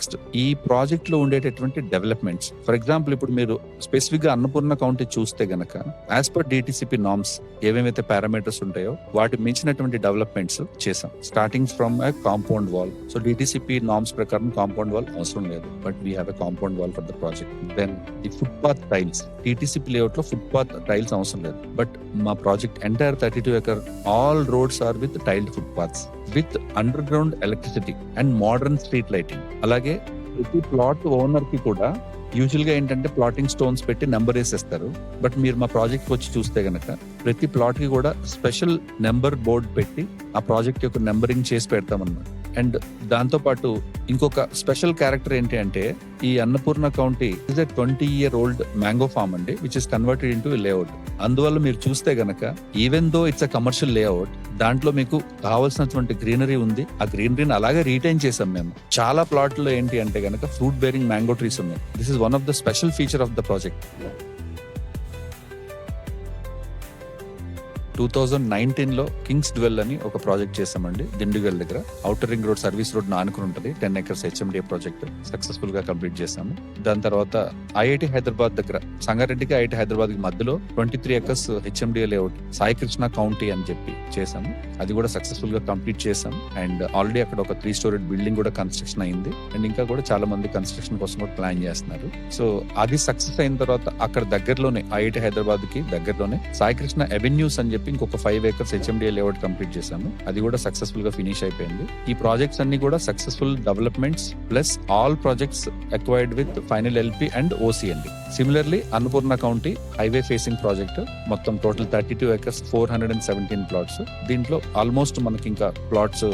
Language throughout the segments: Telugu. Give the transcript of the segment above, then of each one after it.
నెక్స్ట్ ఈ ప్రాజెక్ట్ లో ఉండేటటువంటి డెవలప్మెంట్స్. ఫర్ ఎగ్జాంపుల్ ఇప్పుడు మీరు స్పెసిఫిక్ గా అన్నపూర్ణ కౌంటీ చూస్తే గనక యాజ్ పర్ డిటిసిపి నార్మ్స్ ఏవేమైతే పారామీటర్స్ ఉంటాయో వాటి మించినటువంటి డెవలప్మెంట్స్ చేసాం. Starting from a compound wall. So DTCP norms ప్రకారం కాంపౌండ్ వాల్ అవసరం లేదు, but we have a compound wall for the project. Then the footpath tiles, DTCP layout లో ఫుట్ పాత్ టైల్స్ అవసరం లేదు, బట్ మా project entire 32 acre all roads are with tiled footpaths with underground electricity and modern street lighting. అలాగే ప్రతి ప్లాట్ ఓనర్ కి కూడా యూజువల్ గా ఏంటంటే ప్లాటింగ్ స్టోన్స్ పెట్టి నెంబర్ వేసేస్తారు, బట్ మీరు మా ప్రాజెక్ట్ వచ్చి చూస్తే గనక ప్రతి ప్లాట్ కి కూడా స్పెషల్ నెంబర్ బోర్డ్ పెట్టి ఆ ప్రాజెక్ట్ యొక్క నెంబరింగ్ చేసి పెడతామన్నమాట. అండ్ దాంతో పాటు ఇంకొక స్పెషల్ క్యారెక్టర్ ఏంటి అంటే ఈ Annapurna county is a 20-year-old mango farm అండి, which is converted into layout. అందువల్ల మీరు చూస్తే గనక even though it's a commercial layout, దాంట్లో మీకు కావాల్సినటువంటి గ్రీనరీ ఉంది. ఆ గ్రీనరీని అలాగే రీటైన్ చేసాం మేము. చాలా ప్లాట్ లో ఏంటి అంటే గనక ఫ్రూట్ బేరింగ్ మ్యాంగో ట్రీస్ ఉన్నాయి. This is one of the special feature of the project. 2019 లో కింగ్స్ డ్వెల్ అని ఒక ప్రాజెక్ట్ చేసామండి దిండుగల్ దగ్గర. Outer ring road service road ఆనుకుని ఉంటుంది. 10 acres హెచ్ఎండిఏ ప్రాజెక్ట్ సక్సెస్ఫుల్ గా కంప్లీట్ చేసాము. దాని తర్వాత ఐఐటి హైదరాబాద్ దగ్గర సంగారెడ్డికి ఐఐటి హైదరాబాద్ కి మధ్యలో 23 acres HMDA layout Sai Krishna county అని చెప్పి చేసాము. అది కూడా సక్సెస్ఫుల్ గా కంప్లీట్ చేసాం. అండ్ ఆల్రెడీ అక్కడ ఒక 3-storied బిల్డింగ్ కూడా కన్స్ట్రక్షన్ అయింది. అండ్ ఇంకా కూడా చాలా మంది కన్స్ట్రక్షన్ కోసం కూడా ప్లాన్ చేస్తున్నారు. సో అది సక్సెస్ అయిన తర్వాత అక్కడ దగ్గరలోనే ఐఐటి హైదరాబాద్ కి దగ్గరలోనే సాయి కృష్ణ అవెన్యూస్ అని చెప్పి ఇంకొక 5 acres హెచ్ఎండిఏ లేఅవుట్ కంప్లీట్ చేశాము. అది కూడా సక్సెస్ఫుల్ గా ఫినిష్ అయిపోయింది. ఈ ప్రాజెక్ట్స్ అన్ని కూడా successful developments plus all projects acquired with final LP and OC అండి. Similarly Annapurna county highway facing project మొత్తం టోటల్ 32 acres 417 plots. దీంట్లో ఆల్మోస్ట్ మనకి ఇంకా ప్లాట్స్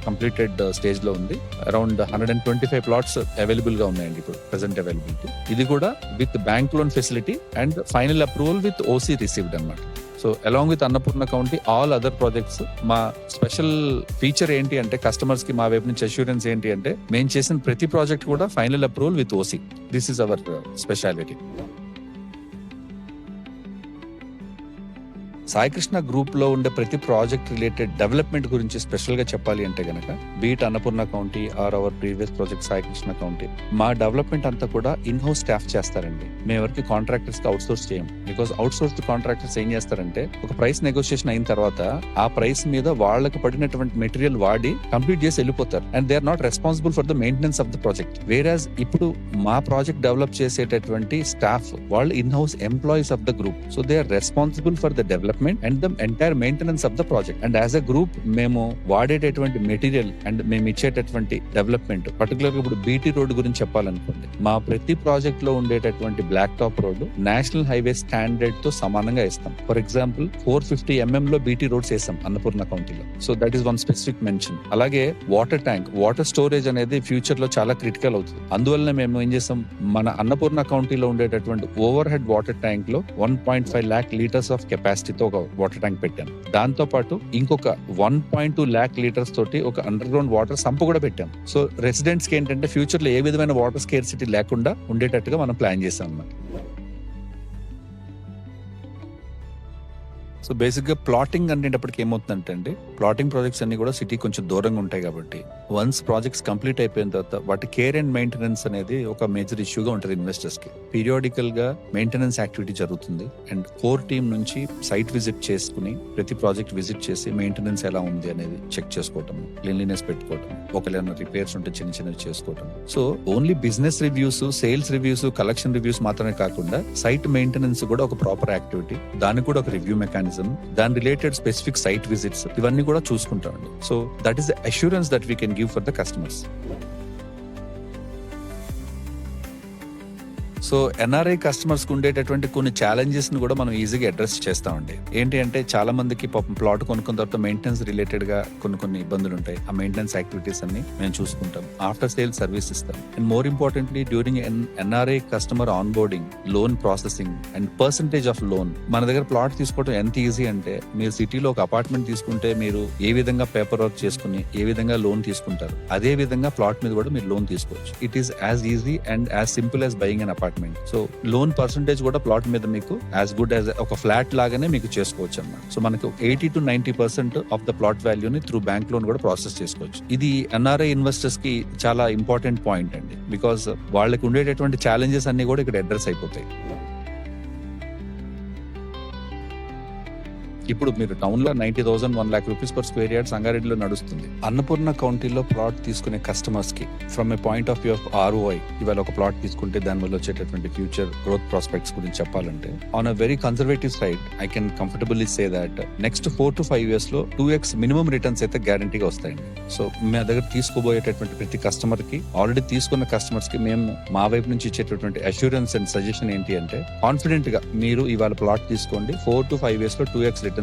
కంప్లీటెడ్ స్టేజ్ లో ఉంది. అరౌండ్ 125 plots అవైలబుల్ గా ఉన్నాయండి ఇప్పుడు ప్రెసెంట్ అవైలబిలిటీ. ఇది కూడా with bank loan facility and final approval with OC received అన్నమాట. So along with Annapurna county all other projects మా స్పెషల్ ఫీచర్ ఏంటి అంటే కస్టమర్స్ కి మా వైపు నుంచి అష్యూరెన్స్ ఏంటి అంటే మేము చేసిన ప్రతి ప్రాజెక్ట్ కూడా final approval with OC. This is our speciality. Saikrishna group లో ఉండే ప్రతి ప్రాజెక్ట్ రిలేటెడ్ డెవలప్మెంట్ గురించి స్పెషల్ గా చెప్పాలి అంటే గనక be it Annapurna county or our previous project Saikrishna county, మా డెవలప్మెంట్ అంతా కూడా ఇన్ హౌస్ స్టాఫ్ చేస్తారండి. మేము ఎవరికి కాంట్రాక్టర్స్ కి అవుట్ సోర్స్ చేయం. బికాస్ అవుట్ సోర్స్ కాంట్రాక్టర్స్ ఏం చేస్తారంటే ఒక ప్రైస్ నెగోషియేషన్ అయిన తర్వాత ఆ ప్రైస్ మీద వాళ్ళకి పడినటువంటి మెటీరియల్ వాడి కంప్లీట్ చేసి వెళ్ళిపోతారు. And they are not responsible for the maintenance of the project. Whereas ఇప్పుడు మా ప్రాజెక్ట్ డెవలప్ చేసేటటువంటి స్టాఫ్ వాళ్ళు in house employees of the group. So they are responsible for the development and the entire maintenance of the project. And as a group మేము వాడేటటువంటి మెటీరియల్ అండ్ మేము ఇచ్చేటటువంటి డెవలప్మెంట్ పర్టికులర్గా ఇప్పుడు బీటీ రోడ్ గురించి చెప్పాలనుకోండి, మా ప్రతి ప్రాజెక్ట్ లో ఉండేటటువంటి black top road national highway standard తో సమానంగా ఇస్తాం. ఫర్ ఎగ్జాంపుల్ 450 mm లో బీటీ రోడ్స్ వేస్తాం అన్నపూర్ణ కౌంటీలో. So that is one specific mention. అలాగే వాటర్ ట్యాంక్, వాటర్ స్టోరేజ్ అనేది ఫ్యూచర్ లో చాలా క్రిటికల్ అవుతుంది. అందువల్ల మేము ఏం చేస్తాం, మన అన్నపూర్ణ కౌంటీలో ఉండేటటువంటి ఓవర్ హెడ్ వాటర్ ట్యాంక్ లో 1.5 lakh liters ఆఫ్ కెపాసిటీతో ఒక వాటర్ ట్యాంక్ పెట్టాం. దాంతో పాటు ఇంకొక 1.2 lakh liters తోటి ఒక అండర్ గ్రౌండ్ వాటర్ సంప్ కూడా పెట్టాం. సో రెసిడెంట్స్ కి ఏంటంటే ఫ్యూచర్ లో ఏ విధమైన వాటర్ స్కేర్సిటీ లేకుండా ఉండేటట్టుగా మనం ప్లాన్ చేసాం అన్నమాట. సో బేసిక్ గా ప్లాటింగ్ అనేటప్పటికి ఏమవుతుందంటే అండి, ప్లాటింగ్ ప్రాజెక్ట్స్ అన్ని కూడా సిటీ కొంచెం దూరంగా ఉంటాయి కాబట్టి వన్స్ ప్రాజెక్ట్స్ కంప్లీట్ అయిపోయిన తర్వాత వాటి కేర్ అండ్ మెయింటెనెన్స్ అనేది ఒక మేజర్ ఇష్యూగా ఉంటుంది ఇన్వెస్టర్స్ కి. పీరియాడికల్ గా మెయింటెనెన్స్ యాక్టివిటీ జరుగుతుంది. అండ్ కోర్ టీమ్ నుంచి సైట్ విజిట్ చేసుకుని ప్రతి ప్రాజెక్ట్ విజిట్ చేసి మెయింటెనెన్స్ ఎలా ఉంది అనేది చెక్ చేసుకోవటం, క్లీన్లీనెస్ పెట్టుకోవటం, ఒకవేళ రిపేర్స్ ఉంటే చిన్న చిన్నవి చేసుకోవటం. So only business reviews, sales reviews, collection reviews మాత్రమే కాకుండా సైట్ మెయింటెనెన్స్ కూడా ఒక ప్రాపర్ యాక్టివిటీ, దానికి కూడా ఒక రివ్యూ మెకానిజం, దాని రిలేటెడ్ స్పెసిఫిక్ సైట్ విజిట్స్ ఇవన్నీ కూడా చూసుకుంటామండి. So that is the assurance that we can give for the customers. So NRI customers కు ఉండేటటువంటి కొన్ని ఛాలెంజెస్ ని కూడా మనం ఈజీగా అడ్రస్ చేస్తామండి. ఏంటి అంటే చాలా మందికి పాపం ప్లాట్ కొనుక్కున్న తర్వాత మెయింటెనెన్స్ రిలేటెడ్ గా కొన్ని ఇబ్బందులు ఉంటాయి. ఆ మెయింటెనెన్స్ యాక్టివిటీస్ అన్ని మేము చూసుకుంటాం. ఆఫ్టర్ సేల్ సర్వీస్ ఇస్తాం. And more importantly during NRI customer on boarding, loan processing and percentage of loan. మన దగ్గర ప్లాట్ తీసుకోవడం ఎంత ఈజీ అంటే మీరు సిటీలో ఒక అపార్ట్మెంట్ తీసుకుంటే మీరు ఏ విధంగా పేపర్ వర్క్ చేసుకుని ఏ విధంగా లోన్ తీసుకుంటారు, అదే విధంగా ప్లాట్ మీద కూడా మీరు లోన్ తీసుకోవచ్చు. It is as easy and as simple as buying an apartment. Apartment. So loan percentage కూడా ప్లాట్ మీద మీకు యాజ్ గుడ్ యాజ్ ఒక ఫ్లాట్ లాగానే మీకు చేసుకోవచ్చు అన్నమాట. సో మనకు 80 to 90% ఆఫ్ ద ప్లాట్ వాల్యూని త్రూ బ్యాంక్ లోన్ కూడా ప్రాసెస్ చేసుకోవచ్చు. ఇది ఎన్ఆర్ఐ ఇన్వెస్టర్స్ కి చాలా ఇంపార్టెంట్ పాయింట్ అండి, బికాస్ వాళ్ళకి ఉండేటటువంటి ఛాలెంజెస్ అన్ని కూడా ఇక్కడ అడ్రస్ అయిపోతాయి. ఇప్పుడు మీరు టౌన్ లో 90,000 1 lakh rupees per square yard సంగారెడ్డిలో నడుస్తుంది. అన్నపూర్ణ కౌంటీలో ప్లాట్ తీసుకునే కస్టమర్స్ కి from a point of view of ROI, ఇవాళ ఒక ప్లాట్ తీసుకుంటే దాని వల్ల వచ్చేటటువంటి ఫ్యూచర్ గ్రోత్ ప్రాస్పెక్ట్స్ గురించి చెప్పాలంటే on a very conservative side I can comfortably say that next 4 to 5 years లో 2x మినిమం రిటర్న్స్ అయితే గ్యారంటీగా వస్తాయండి. సో మా దగ్గర తీసుకోబోయేటటువంటి ప్రతి కస్టమర్ కి, ఆల్రెడీ తీసుకున్న కస్టమర్స్ కి మేము మా వైపు నుంచి ఇచ్చేటటువంటి అష్యూరెన్స్ అండ్ సజెషన్ ఏంటి అంటే, కాన్ఫిడెంట్ గా మీరు ఇవాళ ప్లాట్ తీసుకోండి, 4 to 5 years లో 2x రిటర్న్స్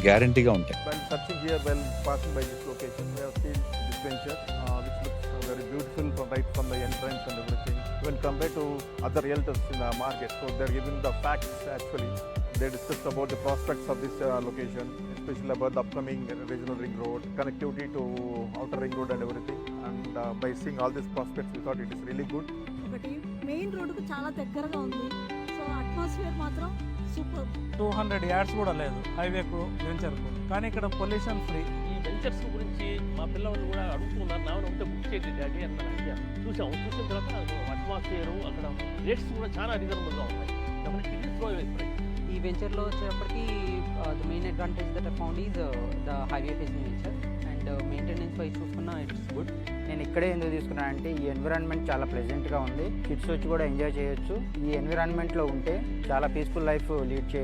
గ్యారంటీగా ఉంటాయి. While searching here, while passing by this location, we have seen this venture, which looks very beautiful from the entrance and everything. When compared to other realtors in the market, so they're giving the facts actually. They discussed about the prospects of this location, especially about the upcoming regional ring road, connectivity to outer ring road and everything. And by seeing all these prospects, we thought it is really good. ఒకటి మెయిన్ రోడ్డుకు చాలా దగ్గరగా ఉంది. సో అట్మాస్ఫియర్ మాత్రం సూపర్. 200 yards కూడా లేదు హైవేకు వెంచర్కు, కానీ ఇక్కడ పొల్యూషన్ ఫ్రీ. ఈ వెంచర్స్ గురించి మా పిల్లలు కూడా అడుగుతున్నారు, నా ఉంటే బుక్ చేయండి డాడీ అని అడిగాను. చూసిన తర్వాత అట్మాస్ఫియర్, అక్కడ రేట్స్ కూడా చాలా రీజనబుల్గా ఉన్నాయి. ఈ వెంచర్లో వచ్చేటప్పటికి the main advantage that I found is the highway facing venture and maintenance wise చూసుకున్నా ఇట్స్ గుడ్. నేను ఇక్కడే ఎందుకు తీసుకున్నాను అంటే ఈ ఎన్విరాన్మెంట్ చాలా ప్లెజెంట్గా ఉంది, కిడ్స్ వచ్చి కూడా ఎంజాయ్ చేయొచ్చు. ఈ ఎన్విరాన్మెంట్లో ఉంటే చాలా పీస్ఫుల్ లైఫ్ లీడ్ చేయొచ్చు.